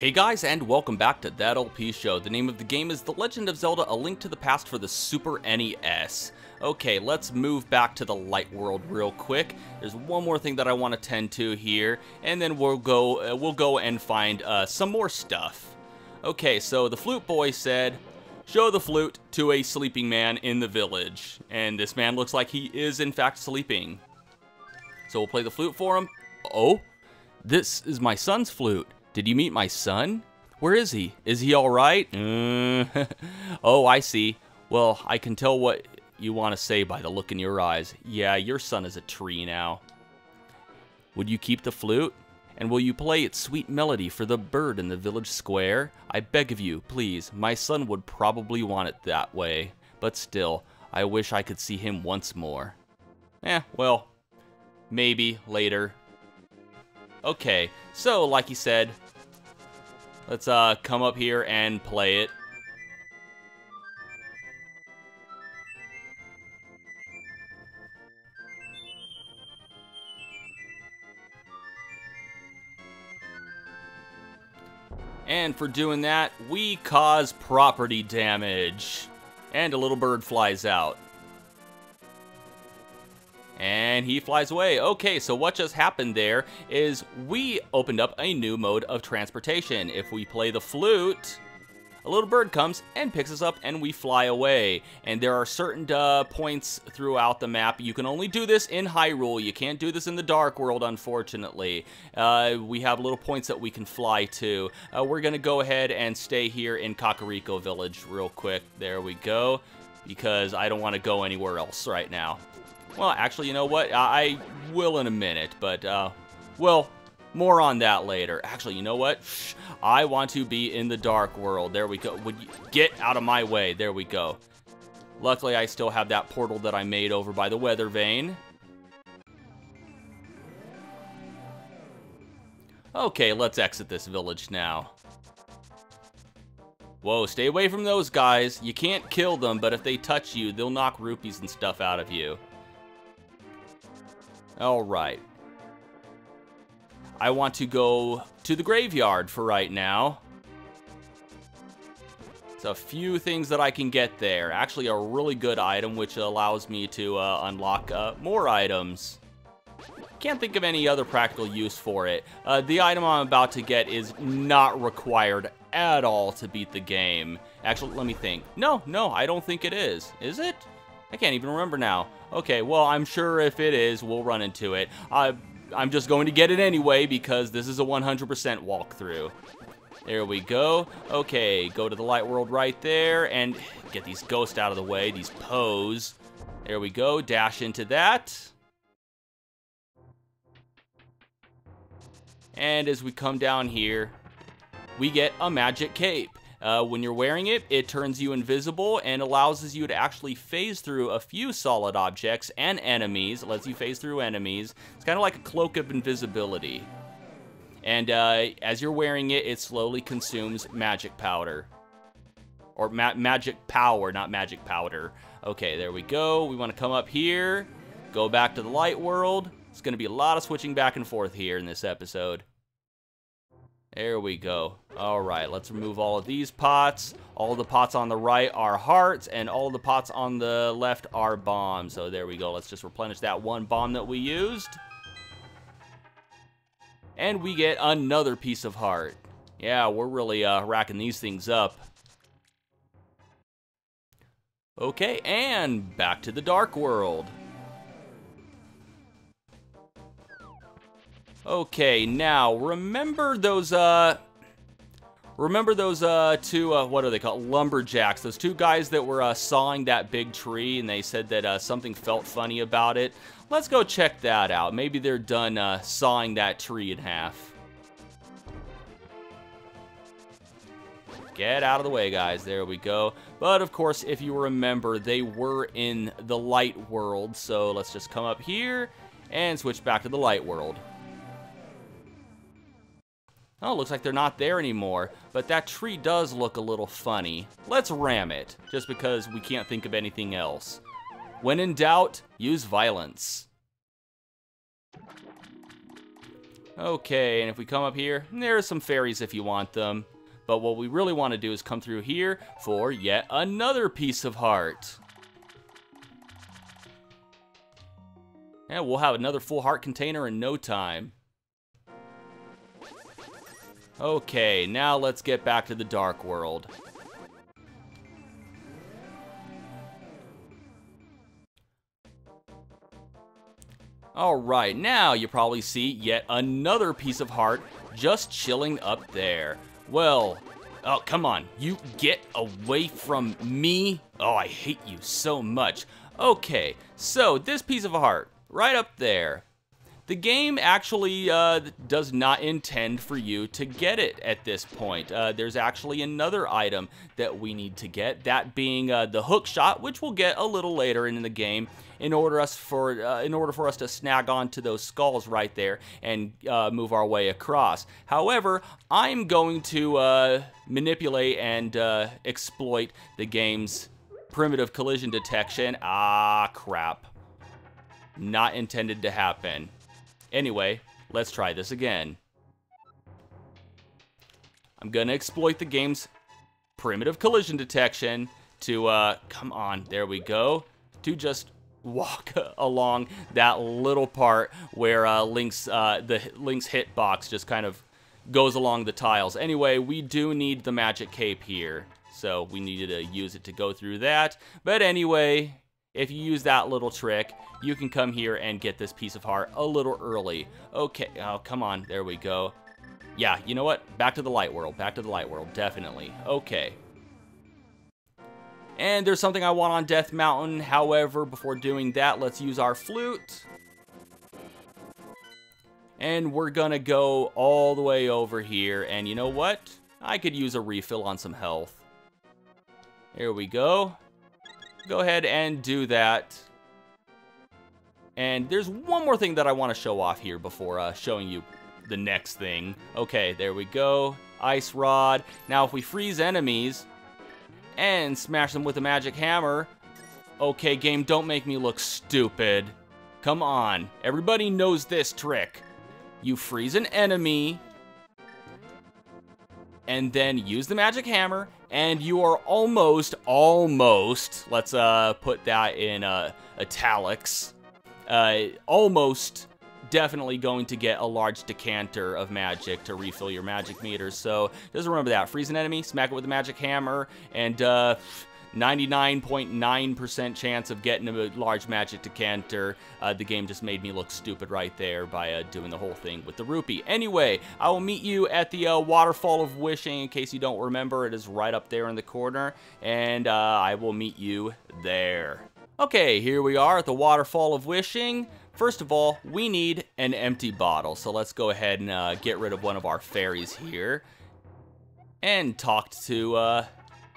Hey guys, and welcome back to That LP Show. The name of the game is The Legend of Zelda: A Link to the Past for the Super NES. Okay, let's move back to the light world real quick. There's one more thing that I want to tend to here, and then we'll go and find some more stuff. Okay, so the flute boy said, "Show the flute to a sleeping man in the village." And this man looks like he is in fact sleeping. So we'll play the flute for him. Oh, this is my son's flute. Did you meet my son? Where is he? Is he all right? Oh, I see. Well, I can tell what you want to say by the look in your eyes. Yeah, your son is a tree now. Would you keep the flute? And will you play its sweet melody for the bird in the village square? I beg of you, please. My son would probably want it that way. But still, I wish I could see him once more. Well, maybe later. Okay, so like he said, let's come up here and play it. And for doing that, we cause property damage. And a little bird flies out. And he flies away. Okay, so what just happened there is we opened up a new mode of transportation. If we play the flute, a little bird comes and picks us up and we fly away. And there are certain points throughout the map. You can only do this in Hyrule. You can't do this in the Dark World, unfortunately. We have little points that we can fly to. We're going to go ahead and stay here in Kakariko Village real quick. There we go. Because I don't want to go anywhere else right now. Well, actually, you know what? I will in a minute, but, well, more on that later. Actually, you know what? Shh, I want to be in the Dark World. There we go. Would you get out of my way? There we go. Luckily, I still have that portal that I made over by the weather vane. Okay, let's exit this village now. Whoa, stay away from those guys. You can't kill them, but if they touch you, they'll knock rupees and stuff out of you. Alright. I want to go to the graveyard for right now. It's a few things that I can get there. Actually, a really good item, which allows me to unlock more items. Can't think of any other practical use for it. The item I'm about to get is not required at all to beat the game. Actually, let me think. No, I don't think it is. Is it? I can't even remember now. Okay, well, I'm sure if it is, we'll run into it. I'm just going to get it anyway because this is a 100% walkthrough. There we go. Okay, go to the light world right there and get these ghosts out of the way, these Poes. There we go, dash into that. And as we come down here, we get a magic cape. When you're wearing it, it turns you invisible and allows you to actually phase through a few solid objects and enemies. It lets you phase through enemies. It's kind of like a cloak of invisibility. And as you're wearing it, it slowly consumes magic powder. Or magic power, not magic powder. Okay, there we go. We want to come up here, go back to the light world. It's going to be a lot of switching back and forth here in this episode. There we go. Alright, let's remove all of these pots. All of the pots on the right are hearts, and all of the pots on the left are bombs. So there we go. Let's just replenish that one bomb that we used. And we get another piece of heart. Yeah, we're really racking these things up. Okay, and back to the Dark World. Okay, now, remember those two, what are they called? Lumberjacks. Those two guys that were sawing that big tree, and they said that something felt funny about it. Let's go check that out. Maybe they're done sawing that tree in half. Get out of the way, guys. There we go. But, of course, if you remember, they were in the light world. So let's just come up here and switch back to the light world. Oh, looks like they're not there anymore, but that tree does look a little funny. Let's ram it, just because we can't think of anything else. When in doubt, use violence. Okay, and if we come up here, there are some fairies if you want them. But what we really want to do is come through here for yet another piece of heart. And we'll have another full heart container in no time. Okay, now let's get back to the dark world. Alright, now you probably see yet another piece of heart just chilling up there. Well, oh, come on, you get away from me. Oh, I hate you so much. Okay, so this piece of heart, right up there. The game actually does not intend for you to get it at this point. There's actually another item that we need to get, that being the hook shot, which we'll get a little later in the game, in order for us to snag onto those skulls right there and move our way across. However, I'm going to manipulate and exploit the game's primitive collision detection. Ah, crap. Not intended to happen. Anyway, let's try this again. I'm gonna exploit the game's primitive collision detection to, come on, there we go, to just walk along that little part where Link's hitbox just kind of goes along the tiles. Anyway, we do need the magic cape here, so we needed to use it to go through that. But anyway, if you use that little trick, you can come here and get this piece of heart a little early. Okay, oh, come on, there we go. Yeah, you know what? Back to the light world, definitely. Okay. And there's something I want on Death Mountain. However, before doing that, let's use our flute. And we're gonna go all the way over here. And you know what? I could use a refill on some health. There we go. Go ahead and do that. And there's one more thing that I want to show off here before showing you the next thing. Okay, there we go. Ice rod. Now, if we freeze enemies and smash them with a magic hammer... Okay, game, don't make me look stupid. Come on. Everybody knows this trick. You freeze an enemy, and then use the magic hammer, and you are almost, let's put that in italics, almost definitely going to get a large decanter of magic to refill your magic meters. So just remember that. Freeze an enemy, smack it with a magic hammer, and 99.9% chance of getting a large magic decanter. The game just made me look stupid right there by doing the whole thing with the rupee. Anyway, I will meet you at the Waterfall of Wishing. In case you don't remember, it is right up there in the corner, and I will meet you there. Okay, here we are at the Waterfall of Wishing. First of all, we need an empty bottle, so let's go ahead and get rid of one of our fairies here and talk to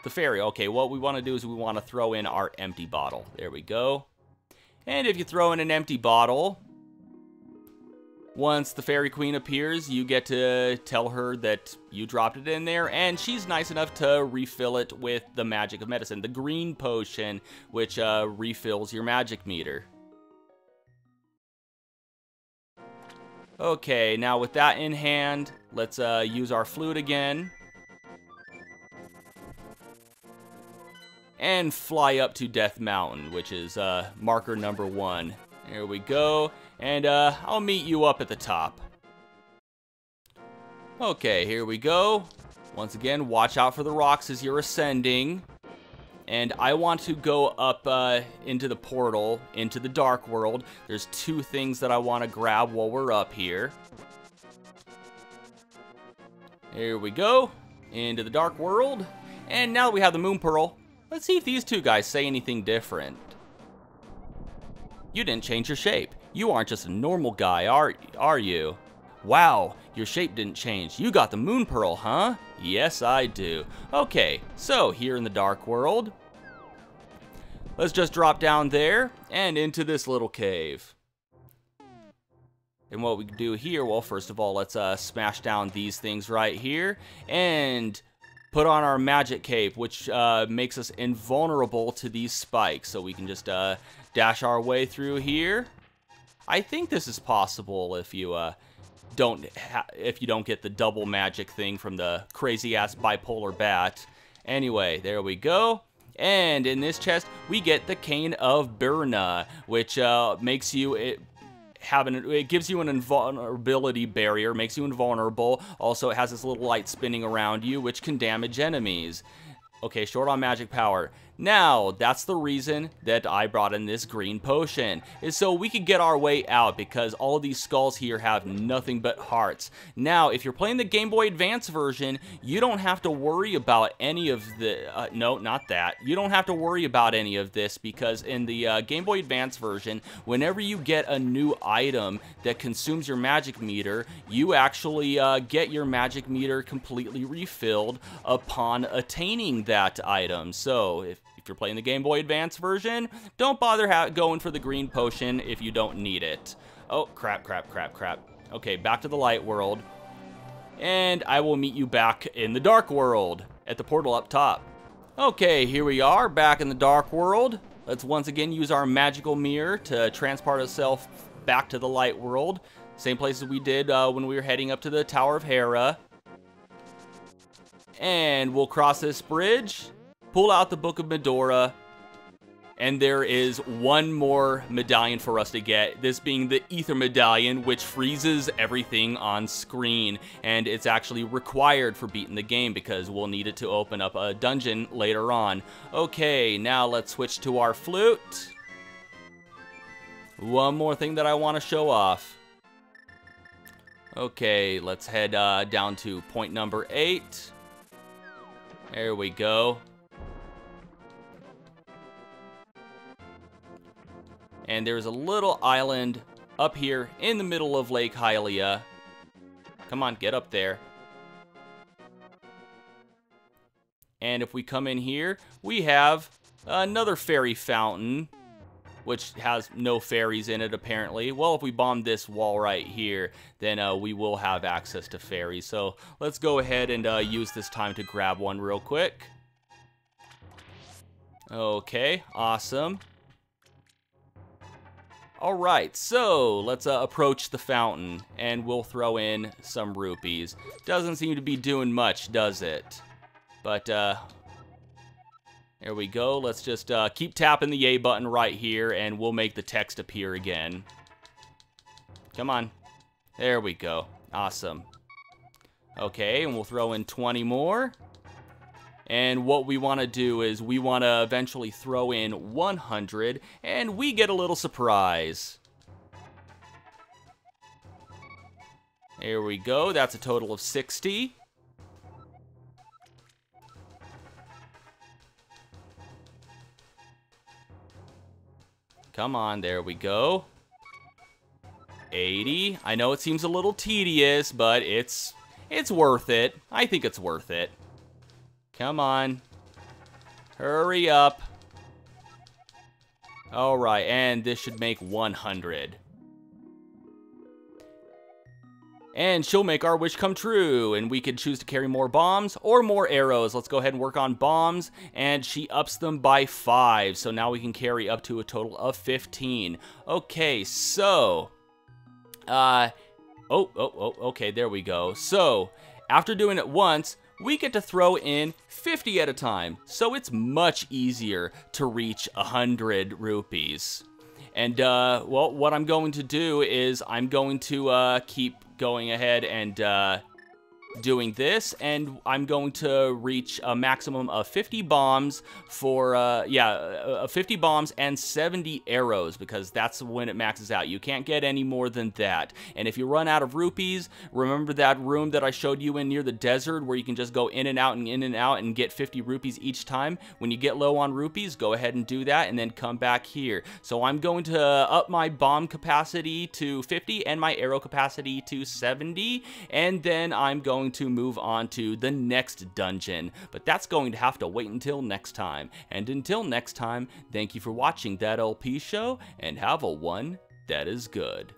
the fairy. Okay, what we want to do is we want to throw in our empty bottle. There we go. And if you throw in an empty bottle, once the fairy queen appears, you get to tell her that you dropped it in there, and she's nice enough to refill it with the magic of medicine, the green potion, which refills your magic meter. Okay, now with that in hand, let's use our flute again. And fly up to Death Mountain, which is marker number 1. There we go. And I'll meet you up at the top. Okay, here we go. Once again, watch out for the rocks as you're ascending. And I want to go up into the portal, into the dark world. There's 2 things that I want to grab while we're up here. Here we go. Into the dark world. And now that we have the moon pearl, let's see if these 2 guys say anything different. You didn't change your shape. You aren't just a normal guy, are you? Wow, your shape didn't change. You got the moon pearl, huh? Yes, I do. Okay, so here in the dark world, let's just drop down there and into this little cave. And what we do here, well, first of all, let's smash down these things right here and put on our magic cape, which makes us invulnerable to these spikes. So we can just dash our way through here. I think this is possible if you if you don't get the double magic thing from the crazy-ass bipolar bat. Anyway, there we go. And in this chest, we get the Cane of Burna, which makes you... It gives you an invulnerability barrier, makes you invulnerable. Also, it has this little light spinning around you, which can damage enemies. Okay, short on magic power. Now, that's the reason that I brought in this green potion, is so we could get our way out, because all of these skulls here have nothing but hearts. Now, if you're playing the Game Boy Advance version, you don't have to worry about any of the... no, not that. You don't have to worry about any of this, because in the Game Boy Advance version, whenever you get a new item that consumes your magic meter, you actually get your magic meter completely refilled upon attaining that item. So, if you're playing the Game Boy Advance version, don't bother going for the green potion if you don't need it. Oh, crap. Okay, back to the light world. And I will meet you back in the dark world at the portal up top. Okay, here we are, back in the dark world. Let's once again use our magical mirror to transport ourselves back to the light world. Same place as we did when we were heading up to the Tower of Hera. And we'll cross this bridge, pull out the Book of Medora, and there is one more medallion for us to get, this being the Ether Medallion, which freezes everything on screen, and it's actually required for beating the game because we'll need it to open up a dungeon later on. Okay, now let's switch to our flute. One more thing that I want to show off. Okay, let's head down to point number 8. There we go. And there's a little island up here in the middle of Lake Hylia. Come on, get up there. And if we come in here, we have another fairy fountain, which has no fairies in it, apparently. Well, if we bomb this wall right here, then we will have access to fairies. So let's go ahead and use this time to grab one real quick. Okay, awesome. Alright, so let's approach the fountain, and we'll throw in some rupees. Doesn't seem to be doing much, does it? But, there we go. Let's just keep tapping the A button right here, and we'll make the text appear again. Come on. There we go. Awesome. Okay, and we'll throw in 20 more. And what we want to do is we want to eventually throw in 100, and we get a little surprise. There we go. That's a total of 60. Come on, there we go. 80. I know it seems a little tedious, but it's worth it. I think it's worth it. Come on. Hurry up. Alright, and this should make 100. And she'll make our wish come true, and we can choose to carry more bombs or more arrows. Let's go ahead and work on bombs, and she ups them by 5, so now we can carry up to a total of 15. Okay, so... okay, there we go. So, after doing it once, we get to throw in 50 at a time, so it's much easier to reach 100 rupees. And, well, what I'm going to do is I'm going to keep going ahead and doing this, and I'm going to reach a maximum of 50 bombs for, 50 bombs and 70 arrows, because that's when it maxes out. You can't get any more than that. And if you run out of rupees, remember that room that I showed you in near the desert where you can just go in and out and get 50 rupees each time? When you get low on rupees, go ahead and do that and then come back here. So I'm going to up my bomb capacity to 50 and my arrow capacity to 70, and then I'm going to move on to the next dungeon, but that's going to have to wait until next time. And until next time, thank you for watching That LP Show, and have a one that is good.